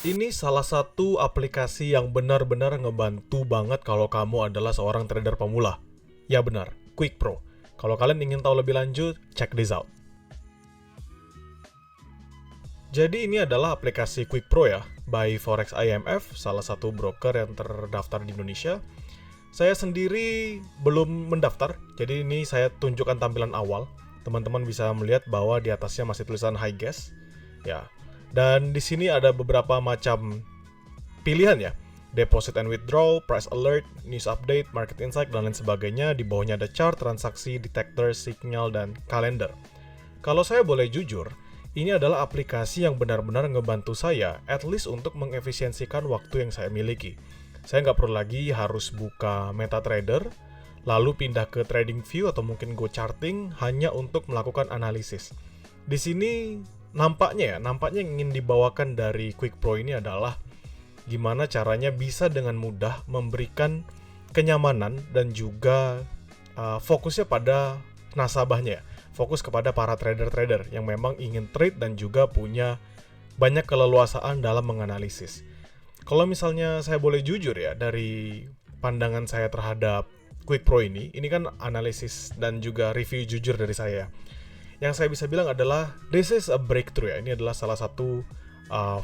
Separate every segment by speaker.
Speaker 1: Ini salah satu aplikasi yang benar-benar ngebantu banget kalau kamu adalah seorang trader pemula. Ya benar, Quick Pro. Kalau kalian ingin tahu lebih lanjut, check this out. Jadi ini adalah aplikasi Quick Pro ya, by Forex IMF, salah satu broker yang terdaftar di Indonesia. Saya sendiri belum mendaftar, jadi ini saya tunjukkan tampilan awal. Teman-teman bisa melihat bahwa di atasnya masih tulisan high guess. Ya. Dan di sini ada beberapa macam pilihan ya. Deposit and withdraw, price alert, news update, market insight, dan lain sebagainya. Di bawahnya ada chart, transaksi, detector, signal, dan kalender. Kalau saya boleh jujur, ini adalah aplikasi yang benar-benar ngebantu saya, at least untuk mengefisiensikan waktu yang saya miliki. Saya nggak perlu lagi harus buka MetaTrader, lalu pindah ke TradingView atau mungkin Go Charting hanya untuk melakukan analisis. Di sini nampaknya yang ingin dibawakan dari Quick Pro ini adalah gimana caranya bisa dengan mudah memberikan kenyamanan dan juga fokusnya pada nasabahnya, fokus kepada para trader-trader yang memang ingin trade dan juga punya banyak keleluasaan dalam menganalisis. Kalau misalnya saya boleh jujur ya, dari pandangan saya terhadap Quick Pro ini kan analisis dan juga review jujur dari saya. Yang saya bisa bilang adalah this is a breakthrough ya. Ini adalah salah satu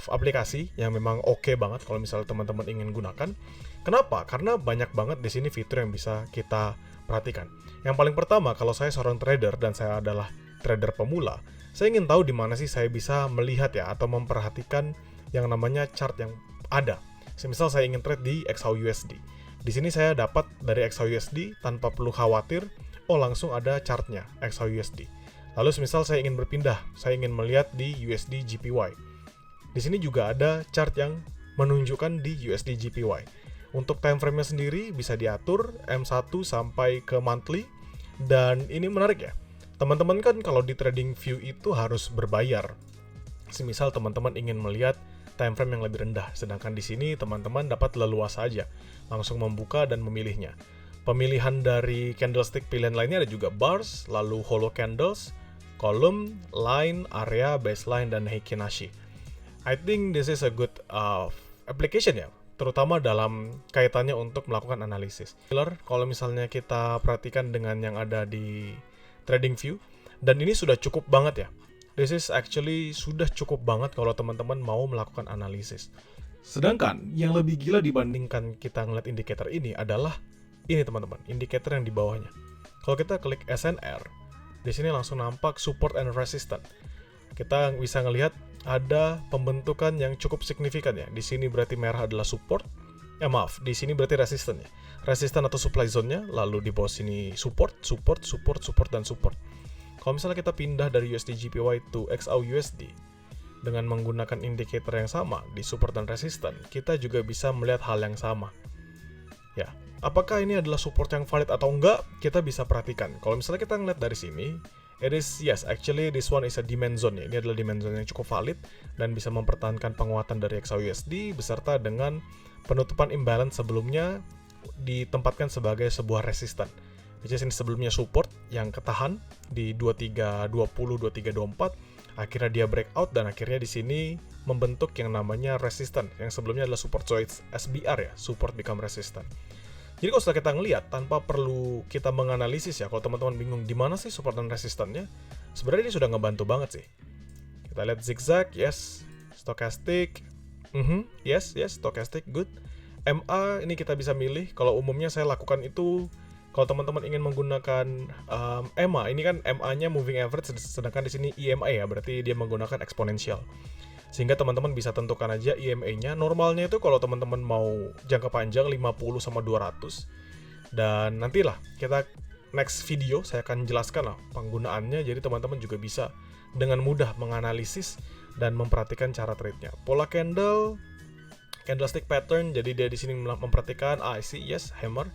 Speaker 1: aplikasi yang memang oke banget kalau misalnya teman-teman ingin gunakan. Kenapa? Karena banyak banget di sini fitur yang bisa kita perhatikan. Yang paling pertama, kalau saya seorang trader dan saya adalah trader pemula, saya ingin tahu di mana sih saya bisa melihat ya atau memperhatikan yang namanya chart yang ada. Semisal saya ingin trade di XAUUSD. Di sini saya dapat dari XAUUSD tanpa perlu khawatir, langsung ada chartnya XAUUSD. Lalu semisal saya ingin berpindah, saya ingin melihat di USD JPY. Di sini juga ada chart yang menunjukkan di USD JPY. Untuk time frame-nya sendiri bisa diatur M1 sampai ke monthly. Dan ini menarik ya. Teman-teman kan kalau di TradingView itu harus berbayar. Semisal teman-teman ingin melihat time frame yang lebih rendah, sedangkan di sini teman-teman dapat leluasa saja langsung membuka dan memilihnya. Pemilihan dari candlestick pilihan lainnya ada juga bars, lalu hollow candles, column, line, area, baseline, dan Heikin Ashi. I think this is a good application ya, terutama dalam kaitannya untuk melakukan analisis. Kalau misalnya kita perhatikan dengan yang ada di TradingView, dan ini sudah cukup banget ya. This is actually sudah cukup banget kalau teman-teman mau melakukan analisis. Sedangkan yang lebih gila dibandingkan kita ngeliat indikator ini adalah ini teman-teman, indikator yang di bawahnya. Kalau kita klik SNR, di sini langsung nampak support and resistance. Kita bisa ngelihat ada pembentukan yang cukup signifikan ya. Di sini berarti merah adalah support. Di sini berarti resistance ya. Resistance atau supply zone-nya, lalu di bawah sini support, dan support. Kalau misalnya kita pindah dari USD JPY to XAUUSD dengan menggunakan indikator yang sama di support dan resistance, kita juga bisa melihat hal yang sama. Ya, apakah ini adalah support yang valid atau enggak? Kita bisa perhatikan. Kalau misalnya kita ngeliat dari sini, it is yes, actually this one is a demand zone ya. Ini adalah demand zone yang cukup valid dan bisa mempertahankan penguatan dari XAUUSD beserta dengan penutupan imbalance sebelumnya ditempatkan sebagai sebuah resistance. Which is ini sebelumnya support yang ketahan di 2320, 2324, akhirnya dia breakout dan akhirnya di sini membentuk yang namanya resistance yang sebelumnya adalah support. So it's SBR ya, support become resistance. Jadi kalau setelah kita ngelihat tanpa perlu kita menganalisis ya, kalau teman-teman bingung di mana sih support dan resistance-nya, sebenarnya ini sudah ngebantu banget sih. Kita lihat zigzag, yes, stochastic, yes, stochastic, good. MA ini kita bisa milih. Kalau umumnya saya lakukan itu kalau teman-teman ingin menggunakan EMA, ini kan MA-nya moving average, sedangkan di sini EMA ya, berarti dia menggunakan eksponensial. Sehingga teman-teman bisa tentukan aja EMA-nya. Normalnya itu kalau teman-teman mau jangka panjang 50 sama 200. Dan nantilah kita next video saya akan jelaskan lah penggunaannya, jadi teman-teman juga bisa dengan mudah menganalisis dan memperhatikan cara trade-nya. Pola candle, candlestick pattern, jadi dia di sini memperhatikan I see, yes, hammer.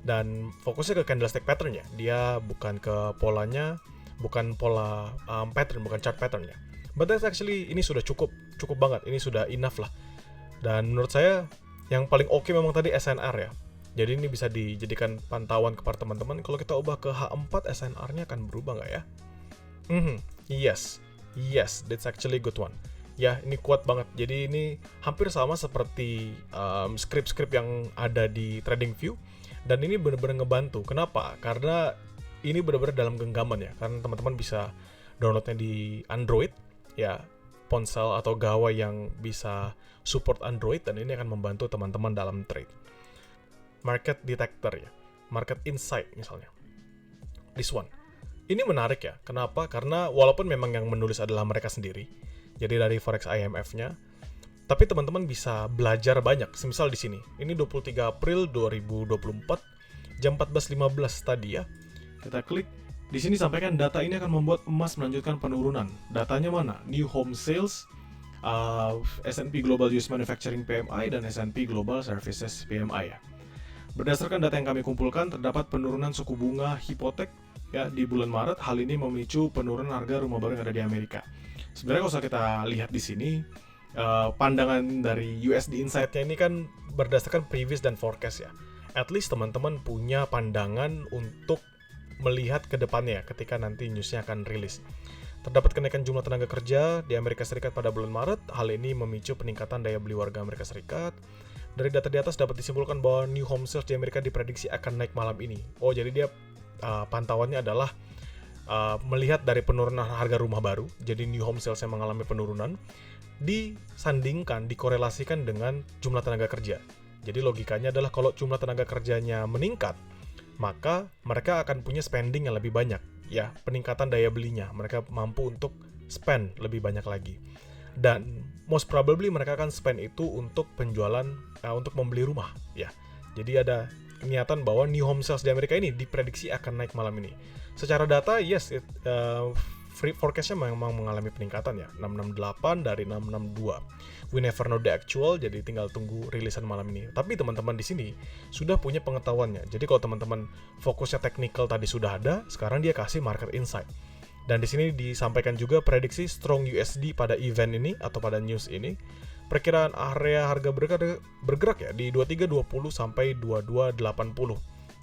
Speaker 1: Dan fokusnya ke candlestick pattern-nya. Dia bukan ke polanya, bukan pola pattern, bukan chart pattern-nya. But that's actually, ini sudah cukup banget. Ini sudah enough lah. Dan menurut saya, yang paling oke memang tadi SNR ya. Jadi ini bisa dijadikan pantauan kepada teman-teman. Kalau kita ubah ke H4, SNR-nya akan berubah nggak ya? Yes, that's actually a good one. Ya, ini kuat banget. Jadi ini hampir sama seperti script-script yang ada di TradingView, dan ini benar-benar ngebantu. Kenapa? Karena ini benar-benar dalam genggaman ya. Karena teman-teman bisa downloadnya di Android, ya, ponsel atau gawai yang bisa support Android, dan ini akan membantu teman-teman dalam trade. Market Detector ya, Market Insight misalnya. This one. Ini menarik ya. Kenapa? Karena walaupun memang yang menulis adalah mereka sendiri, jadi dari Forex IMF-nya, tapi teman-teman bisa belajar banyak. Semisal di sini, ini 23 April 2024, jam 14.15 tadi ya. Kita klik. Di sini sampaikan data ini akan membuat emas melanjutkan penurunan. Datanya mana? New Home Sales, S&P Global US Manufacturing PMI, dan S&P Global Services PMI ya. Berdasarkan data yang kami kumpulkan, terdapat penurunan suku bunga hipotek ya di bulan Maret. Hal ini memicu penurunan harga rumah baru yang ada di Amerika. Sebenarnya kalau kita lihat di sini, pandangan dari USD Insight-nya ini kan berdasarkan previous dan forecast ya. At least teman-teman punya pandangan untuk melihat ke depannya ketika nanti newsnya akan rilis. Terdapat kenaikan jumlah tenaga kerja di Amerika Serikat pada bulan Maret. Hal ini memicu peningkatan daya beli warga Amerika Serikat. Dari data di atas dapat disimpulkan bahwa new home sales di Amerika diprediksi akan naik malam ini. Oh, jadi dia pantauannya adalah melihat dari penurunan harga rumah baru. Jadi new home sales yang mengalami penurunan disandingkan, dikorelasikan dengan jumlah tenaga kerja. Jadi logikanya adalah kalau jumlah tenaga kerjanya meningkat, maka mereka akan punya spending yang lebih banyak. Ya, peningkatan daya belinya, mereka mampu untuk spend lebih banyak lagi. Dan most probably mereka akan spend itu untuk penjualan, untuk membeli rumah. Ya, jadi ada niatan bahwa new home sales di Amerika ini diprediksi akan naik malam ini. Secara data, yes, free forecast-nya memang mengalami peningkatan ya, 668 dari 662. We never know the actual, jadi tinggal tunggu rilisan malam ini. Tapi teman-teman di sini sudah punya pengetahuannya. Jadi kalau teman-teman fokusnya technical tadi sudah ada, sekarang dia kasih market insight. Dan di sini disampaikan juga prediksi strong USD pada event ini atau pada news ini. Perkiraan area harga bergerak ya di 2320 sampai 2280.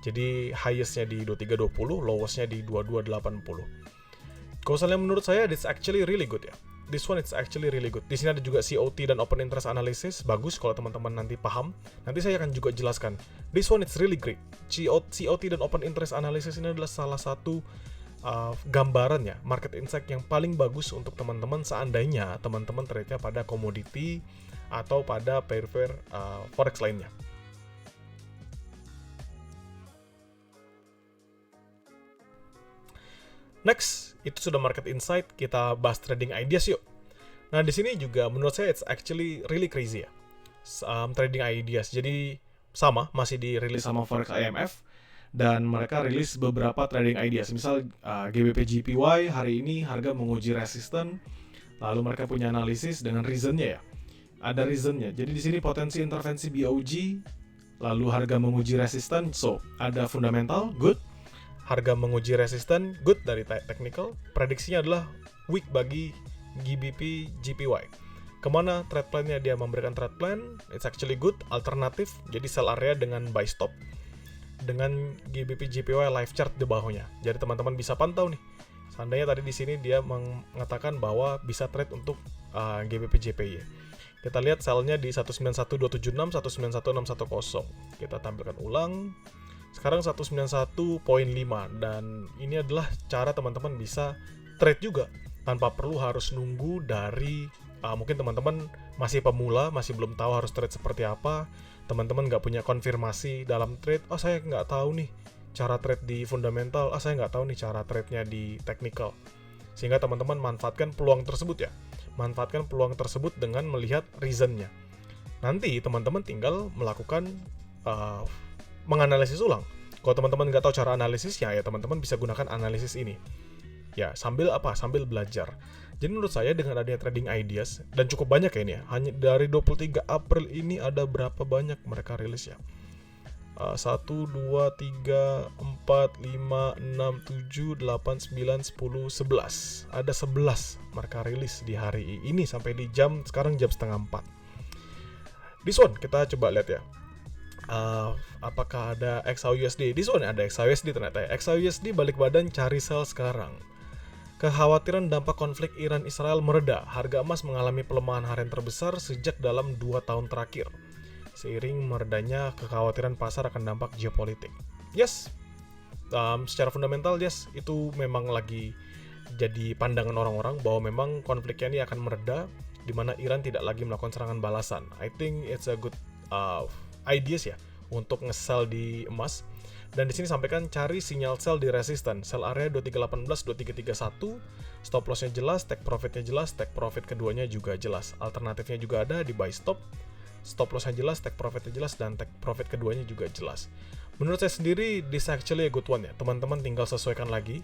Speaker 1: Jadi highest-nya di 2320, lowest-nya di 2280. Kalau misalnya menurut saya, it's actually really good ya. This one it's actually really good. Di sini ada juga COT dan Open Interest Analysis. Bagus kalau teman-teman nanti paham. Nanti saya akan juga jelaskan. This one it's really great. COT dan Open Interest Analysis ini adalah salah satu gambarannya, market insight yang paling bagus untuk teman-teman seandainya teman-teman trade-nya pada komoditi atau pada pair forex lainnya. Next, itu sudah market insight, kita bahas trading ideas yuk. Nah, di sini juga menurut saya it's actually really crazy ya. Trading ideas. Jadi sama, masih dirilis sama Forex IMF, dan mereka rilis beberapa trading ideas. Misal GBP JPY hari ini harga menguji resisten, lalu mereka punya analisis dengan reasonnya ya. Ada reasonnya. Jadi di sini potensi intervensi BOG, lalu harga menguji resisten, so ada fundamental, good. Harga menguji resisten, good dari technical. Prediksinya adalah weak bagi GBP JPY. Kemana trade plan-nya? Dia memberikan trade plan, it's actually good, alternatif, jadi sell area dengan buy stop. Dengan GBP JPY live chart di bawahnya. Jadi teman-teman bisa pantau nih. Seandainya tadi di sini dia mengatakan bahwa bisa trade untuk GBP JPY. Kita lihat sell-nya di 191276, 191610. Kita tampilkan ulang. Sekarang 191.5, dan ini adalah cara teman-teman bisa trade juga tanpa perlu harus nunggu dari mungkin teman-teman masih pemula, masih belum tahu harus trade seperti apa. Teman-teman nggak punya konfirmasi dalam trade, saya nggak tahu nih cara trade di fundamental, saya nggak tahu nih cara trade-nya di technical. Sehingga teman-teman manfaatkan peluang tersebut ya. Manfaatkan peluang tersebut dengan melihat reason-nya. Nanti teman-teman tinggal melakukan menganalisis ulang. Kalau teman-teman nggak tahu cara analisisnya, ya teman-teman bisa gunakan analisis ini. Ya, sambil belajar. Jadi menurut saya dengan adanya trading ideas, dan cukup banyak ya ini ya, hanya dari 23 April ini ada berapa banyak mereka rilis ya. 1, 2, 3, 4, 5, 6, 7, 8, 9, 10, 11. Ada 11 mereka rilis di hari ini sampai di sekarang jam 3:30. This one kita coba lihat ya. Apakah ada XAUUSD? This one ada XAUUSD ternyata ya. XAUUSD balik badan cari sell sekarang. Kekhawatiran dampak konflik Iran-Israel mereda. Harga emas mengalami pelemahan harian terbesar sejak dalam 2 tahun terakhir. Seiring meredanya kekhawatiran pasar akan dampak geopolitik. Yes, secara fundamental yes, itu memang lagi jadi pandangan orang-orang bahwa memang konfliknya ini akan mereda, di mana Iran tidak lagi melakukan serangan balasan. I think it's a good ideas ya untuk nge-sell di emas. Dan di sini sampaikan cari sinyal sell di resisten, sell area 2318, 2331, stop lossnya jelas, take profitnya jelas, take profit keduanya juga jelas. Alternatifnya juga ada di buy stop lossnya jelas, take profitnya jelas, dan take profit keduanya juga jelas. Menurut saya sendiri, this actually a good one ya. Teman-teman tinggal sesuaikan lagi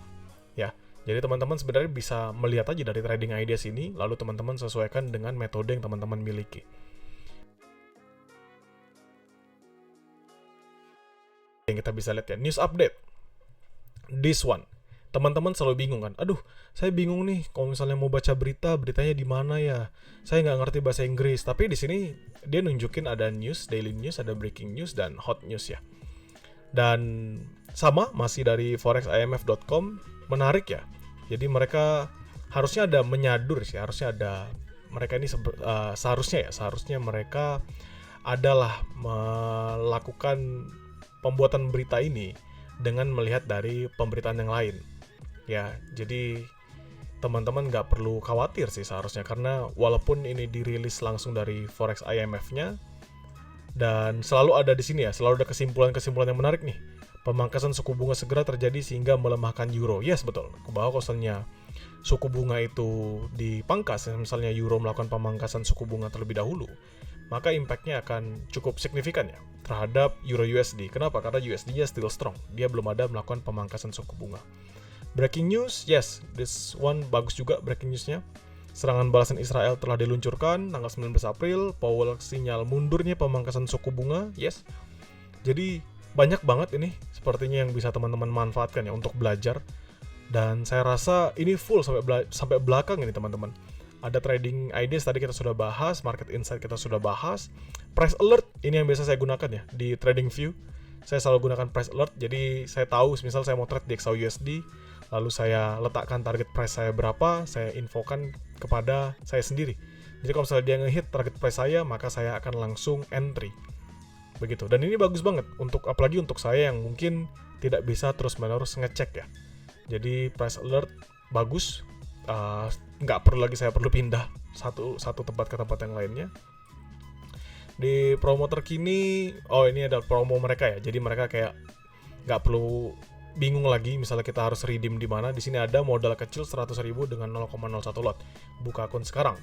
Speaker 1: ya. Jadi teman-teman sebenarnya bisa melihat aja dari trading ideas ini, lalu teman-teman sesuaikan dengan metode yang teman-teman miliki. Yang kita bisa lihat ya, news update. This one. Teman-teman selalu bingung kan? Aduh, saya bingung nih kalau misalnya mau baca beritanya di mana ya? Saya nggak ngerti bahasa Inggris. Tapi di sini dia nunjukin ada news, daily news, ada breaking news, dan hot news ya. Dan sama, masih dari foreximf.com, menarik ya. Jadi mereka harusnya ada menyadur sih, harusnya ada mereka ini seharusnya mereka adalah melakukan pembuatan berita ini dengan melihat dari pemberitaan yang lain. Ya, jadi teman-teman nggak perlu khawatir sih seharusnya, karena walaupun ini dirilis langsung dari Forex IMF-nya, dan selalu ada di sini ya, selalu ada kesimpulan-kesimpulan yang menarik nih. Pemangkasan suku bunga segera terjadi sehingga melemahkan euro. Yes, betul. Bahwa kalau misalnya suku bunga itu dipangkas, misalnya euro melakukan pemangkasan suku bunga terlebih dahulu, maka impact-nya akan cukup signifikan ya terhadap euro USD. Kenapa? Karena USD-nya still strong. Dia belum ada melakukan pemangkasan suku bunga. Breaking news, yes, this one bagus juga breaking news-nya. Serangan balasan Israel telah diluncurkan tanggal 19 April. Powell sinyal mundurnya pemangkasan suku bunga, yes. Jadi banyak banget ini sepertinya yang bisa teman-teman manfaatkan ya untuk belajar. Dan saya rasa ini full sampai belakang ini teman-teman. Ada trading ideas tadi kita sudah bahas, market insight kita sudah bahas. Price alert ini yang biasa saya gunakan ya di TradingView. Saya selalu gunakan price alert, jadi saya tahu misal saya mau trade di XAUUSD, lalu saya letakkan target price saya berapa, saya infokan kepada saya sendiri. Jadi kalau misalnya dia nge-hit target price saya, maka saya akan langsung entry. Begitu. Dan ini bagus banget apalagi untuk saya yang mungkin tidak bisa terus-menerus ngecek ya. Jadi price alert bagus. Nggak perlu lagi saya perlu pindah satu tempat ke tempat yang lainnya. Di promo terkini, ini ada promo mereka ya. Jadi mereka kayak nggak perlu bingung lagi misalnya kita harus redeem di mana. Di sini ada modal kecil 100.000 dengan 0,01 lot. Buka akun sekarang.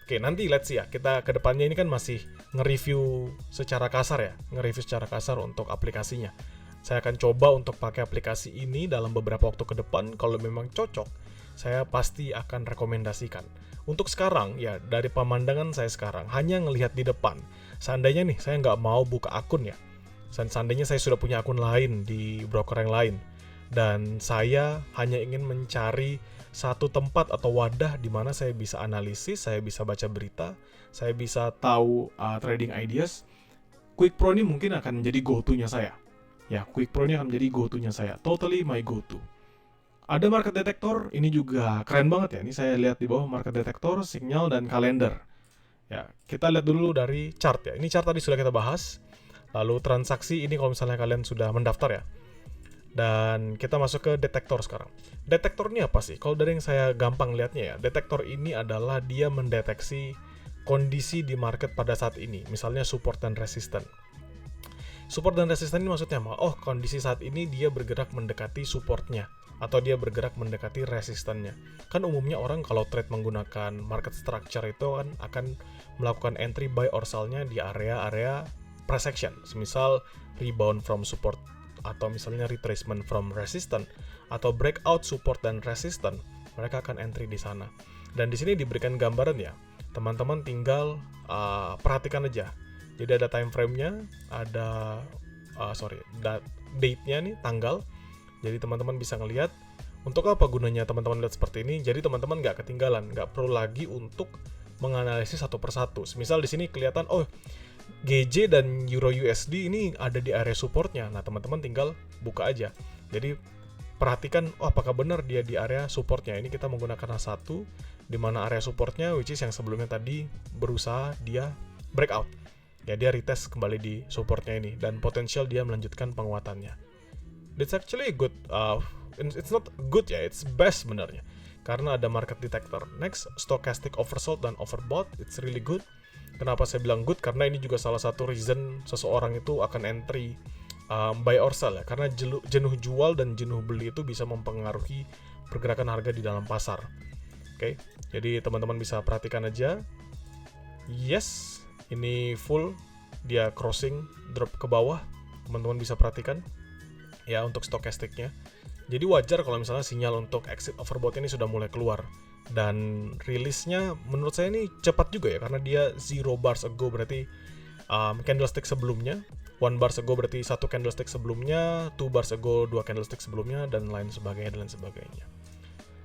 Speaker 1: Oke, nanti let's see ya. Kita ke depannya ini kan masih nge-review secara kasar ya. Nge-review secara kasar untuk aplikasinya. Saya akan coba untuk pakai aplikasi ini dalam beberapa waktu ke depan. Kalau memang cocok, saya pasti akan rekomendasikan. Untuk sekarang, ya dari pemandangan saya sekarang, hanya ngelihat di depan. Seandainya nih, saya nggak mau buka akun ya. Seandainya saya sudah punya akun lain di broker yang lain. Dan saya hanya ingin mencari satu tempat atau wadah di mana saya bisa analisis, saya bisa baca berita, saya bisa tahu trading ideas. Quick Pro ini mungkin akan menjadi go-to-nya saya. Ya, Quick Pro ini akan menjadi go-to-nya saya. Totally my go-to. Ada market detector, ini juga keren banget ya. Ini saya lihat di bawah market detector, sinyal, dan kalender. Ya, kita lihat dulu dari chart ya. Ini chart tadi sudah kita bahas. Lalu transaksi ini kalau misalnya kalian sudah mendaftar ya. Dan kita masuk ke detektor sekarang. Detektor ini apa sih? Kalau dari yang saya gampang lihatnya ya, detektor ini adalah dia mendeteksi kondisi di market pada saat ini. Misalnya support dan resisten. Support dan resisten ini maksudnya apa? Oh, kondisi saat ini dia bergerak mendekati supportnya. Atau dia bergerak mendekati resistannya. Kan umumnya orang kalau trade menggunakan market structure itu kan akan melakukan entry buy or sell-nya di area-area price action. Semisal rebound from support, atau misalnya retracement from resistance, atau breakout support dan resistance, mereka akan entry di sana. Dan di sini diberikan gambaran ya, teman-teman tinggal perhatikan aja. Jadi ada time frame-nya, ada date-nya nih, tanggal. Jadi teman-teman bisa ngelihat untuk apa gunanya teman-teman lihat seperti ini. Jadi teman-teman nggak ketinggalan, nggak perlu lagi untuk menganalisis satu persatu. Misal di sini kelihatan, GJ dan Euro USD ini ada di area supportnya. Nah, teman-teman tinggal buka aja. Jadi perhatikan, apakah benar dia di area supportnya. Ini kita menggunakan H1, di mana area supportnya, which is yang sebelumnya tadi berusaha dia breakout. Ya, dia retest kembali di supportnya ini, dan potensial dia melanjutkan penguatannya. That's actually good. It's not good ya, it's best sebenarnya. Karena ada market detector. Next, stochastic oversold dan overbought. It's really good. Kenapa saya bilang good? Karena ini juga salah satu reason seseorang itu akan entry buy or sell ya. Karena jenuh jual dan jenuh beli itu bisa mempengaruhi pergerakan harga di dalam pasar. Oke, jadi teman-teman bisa perhatikan aja. Yes, ini full. Dia crossing, drop ke bawah. Teman-teman bisa perhatikan ya untuk stokastiknya. Jadi wajar kalau misalnya sinyal untuk exit overbought ini sudah mulai keluar. Dan rilisnya menurut saya ini cepat juga ya, karena dia 0 bars ago berarti candlestick sebelumnya, 1 bars ago berarti 1 candlestick sebelumnya, 2 bars ago 2 candlestick sebelumnya, dan lain sebagainya.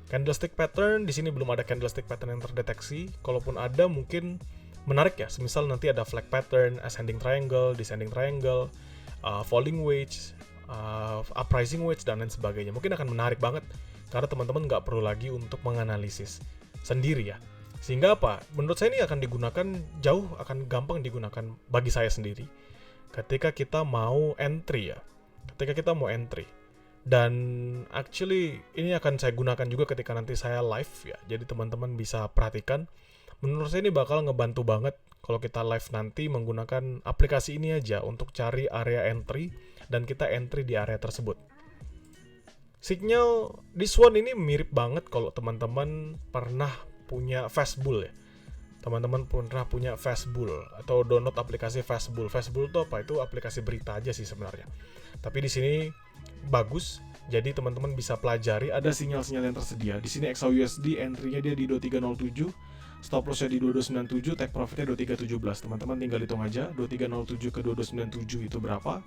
Speaker 1: Candlestick pattern, di sini belum ada candlestick pattern yang terdeteksi. Kalaupun ada mungkin menarik ya, semisal nanti ada flag pattern, ascending triangle, descending triangle, falling wedge, uprising wedge, dan lain sebagainya. Mungkin akan menarik banget karena teman-teman nggak perlu lagi untuk menganalisis sendiri ya. Sehingga apa? Menurut saya ini akan digunakan akan gampang digunakan bagi saya sendiri ketika kita mau entry ya. Dan actually ini akan saya gunakan juga ketika nanti saya live ya. Jadi teman-teman bisa perhatikan. Menurut saya ini bakal ngebantu banget kalau kita live nanti menggunakan aplikasi ini aja untuk cari area entry dan kita entry di area tersebut. Signal this one ini mirip banget kalau teman-teman pernah punya Fastbull ya. Teman-teman pernah punya Fastbull atau download aplikasi Fastbull. Fastbull itu apa? Itu aplikasi berita aja sih sebenarnya. Tapi di sini bagus. Jadi teman-teman bisa pelajari ada sinyal-sinyal yang tersedia. Di sini XAUSD entry-nya dia di 2307, stop loss-nya di 2297, take profit-nya 2317. Teman-teman tinggal hitung aja 2307 ke 2297 itu berapa?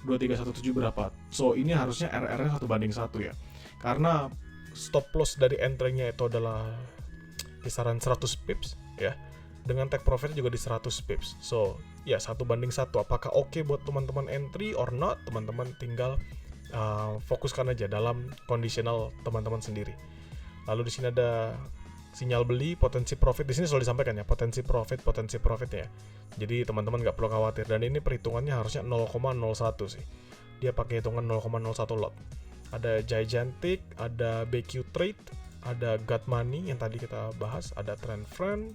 Speaker 1: 2317 berapa? So ini harusnya RR-nya 1:1 ya. Karena stop loss dari entry-nya itu adalah kisaran 100 pips ya. Dengan take profit juga di 100 pips. So, ya 1:1. Apakah oke buat teman-teman entry or not? Teman-teman tinggal fokuskan aja dalam conditional teman-teman sendiri. Lalu di sini ada sinyal beli, potensi profit. Di sini selalu disampaikan ya, potensi profit ya. Jadi teman-teman nggak perlu khawatir. Dan ini perhitungannya harusnya 0,01 sih. Dia pakai hitungan 0,01 lot. Ada Gigantic, ada BQ Trade, ada God Money yang tadi kita bahas, ada Trend Friend,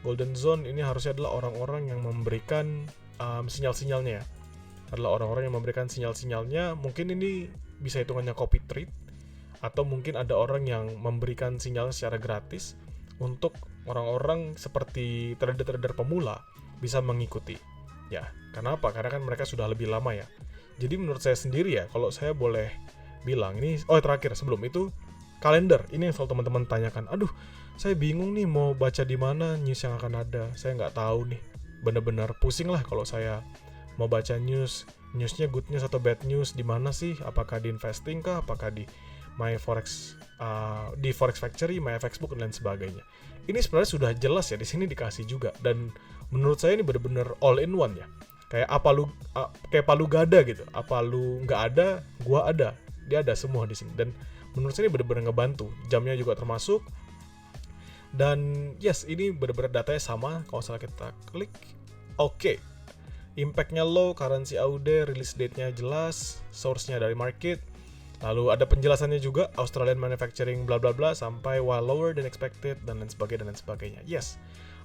Speaker 1: Golden Zone. Ini harusnya adalah orang-orang yang memberikan sinyal-sinyalnya ya. Adalah orang-orang yang memberikan sinyal-sinyalnya. Mungkin ini bisa hitungannya copy trade, atau mungkin ada orang yang memberikan sinyal secara gratis untuk orang-orang seperti trader-trader pemula bisa mengikuti. Ya, kenapa? Karena kan mereka sudah lebih lama ya. Jadi menurut saya sendiri ya, kalau saya boleh bilang ini, terakhir sebelum itu kalender. Ini yang selalu teman-teman tanyakan. Aduh, saya bingung nih mau baca di mana news yang akan ada. Saya nggak tahu nih. Benar-benar pusing lah kalau saya mau baca newsnya good news atau bad news di mana sih? Apakah di investing kah? Apakah di MyForex, di Forex Factory, MyFXbook dan lain sebagainya. Ini sebenarnya sudah jelas ya, di sini dikasih juga, dan menurut saya ini benar-benar all in one ya. Kayak kayak palu gada gitu. Apa lu nggak ada, gua ada. Dia ada semua di sini, dan menurut saya ini benar-benar ngebantu. Jamnya juga termasuk. Dan yes, ini benar-benar datanya sama. Kalau salah kita klik, oke. Impact-nya low, currency AUD, release date-nya jelas, source-nya dari market. Lalu ada penjelasannya juga, Australian manufacturing bla bla bla sampai while lower than expected dan lain sebagainya. Yes,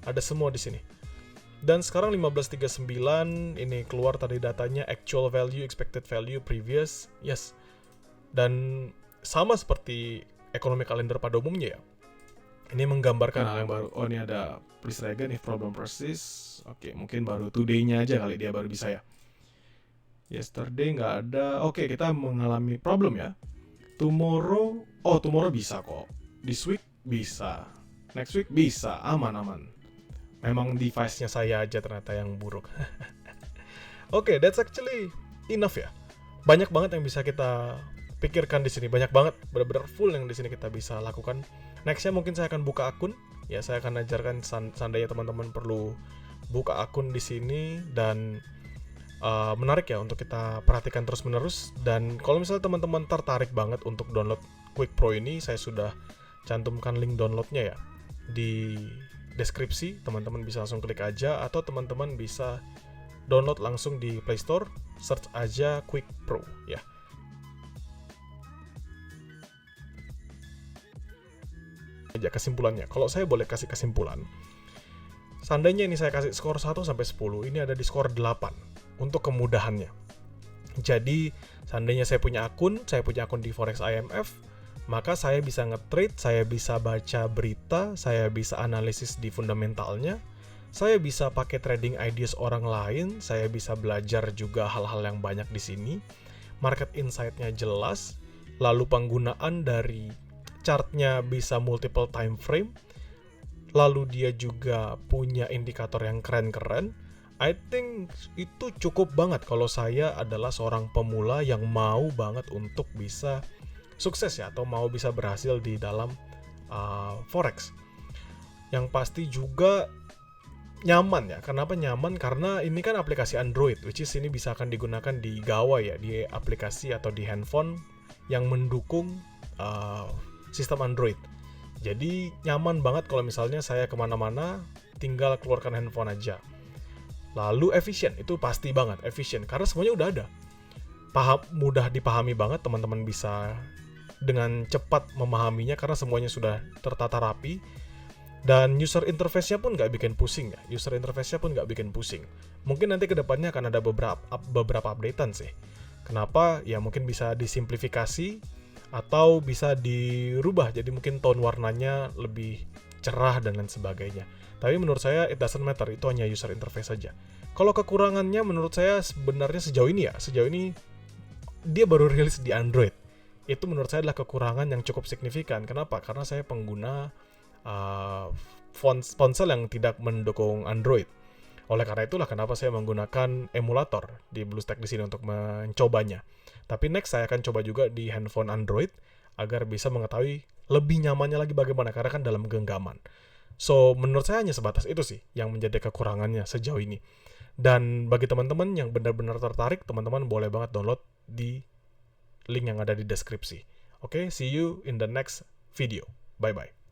Speaker 1: ada semua di sini. Dan sekarang 15.39 ini keluar tadi datanya actual value, expected value, previous. Yes. Dan sama seperti ekonomi kalender pada umumnya ya. Ini menggambarkan yang baru. Oh, ini ada please try again if problem persists. Oke, mungkin baru today-nya aja kali dia baru bisa ya. Yesterday nggak ada. Oke, kita mengalami problem ya. Tomorrow bisa kok. This week bisa. Next week bisa. Aman. Memang device-nya saya aja ternyata yang buruk. Oke, that's actually enough ya. Banyak banget yang bisa kita pikirkan di sini. Banyak banget, benar-benar full yang di sini kita bisa lakukan. Nextnya mungkin saya akan buka akun. Ya, saya akan ajarkan seandainya teman-teman perlu buka akun di sini, dan menarik ya untuk kita perhatikan terus-menerus. Dan kalau misalnya teman-teman tertarik banget untuk download Quick Pro ini, saya sudah cantumkan link downloadnya ya di deskripsi. Teman-teman bisa langsung klik aja, atau teman-teman bisa download langsung di Play Store, search aja Quick Pro ya. Aja kesimpulannya, kalau saya boleh kasih kesimpulan, seandainya ini saya kasih skor 1 sampai 10, ini ada di skor 8 untuk kemudahannya. Jadi, seandainya saya punya akun di Forex IMF, maka saya bisa nge-trade, saya bisa baca berita, saya bisa analisis di fundamentalnya, saya bisa pakai trading ideas orang lain, saya bisa belajar juga hal-hal yang banyak di sini. Market insight-nya jelas, lalu penggunaan dari chartnya bisa multiple time frame, lalu dia juga punya indikator yang keren-keren. I think itu cukup banget kalau saya adalah seorang pemula yang mau banget untuk bisa sukses ya, atau mau bisa berhasil di dalam Forex. Yang pasti juga nyaman ya. Kenapa nyaman? Karena ini kan aplikasi Android, which is ini bisa akan digunakan di gawai ya, di aplikasi atau di handphone yang mendukung sistem Android. Jadi nyaman banget kalau misalnya saya kemana-mana tinggal keluarkan handphone aja. Lalu efisien, itu pasti banget efisien karena semuanya udah ada. Mudah dipahami banget, teman-teman bisa dengan cepat memahaminya karena semuanya sudah tertata rapi. Dan user interface-nya pun nggak bikin pusing ya. Mungkin nanti kedepannya akan ada beberapa updatean sih. Kenapa? Ya mungkin bisa disimplifikasi atau bisa dirubah jadi mungkin tone warnanya lebih cerah dan lain sebagainya. Tapi menurut saya it doesn't matter, itu hanya user interface saja. Kalau kekurangannya menurut saya sebenarnya sejauh ini dia baru rilis di Android. Itu menurut saya adalah kekurangan yang cukup signifikan. Kenapa? Karena saya pengguna ponsel yang tidak mendukung Android. Oleh karena itulah kenapa saya menggunakan emulator di BlueStack di sini untuk mencobanya. Tapi next saya akan coba juga di handphone Android agar bisa mengetahui lebih nyamannya lagi bagaimana, karena kan dalam genggaman. So, menurut saya hanya sebatas itu sih yang menjadi kekurangannya sejauh ini. Dan bagi teman-teman yang benar-benar tertarik, teman-teman boleh banget download di link yang ada di deskripsi. Oke, see you in the next video. Bye-bye.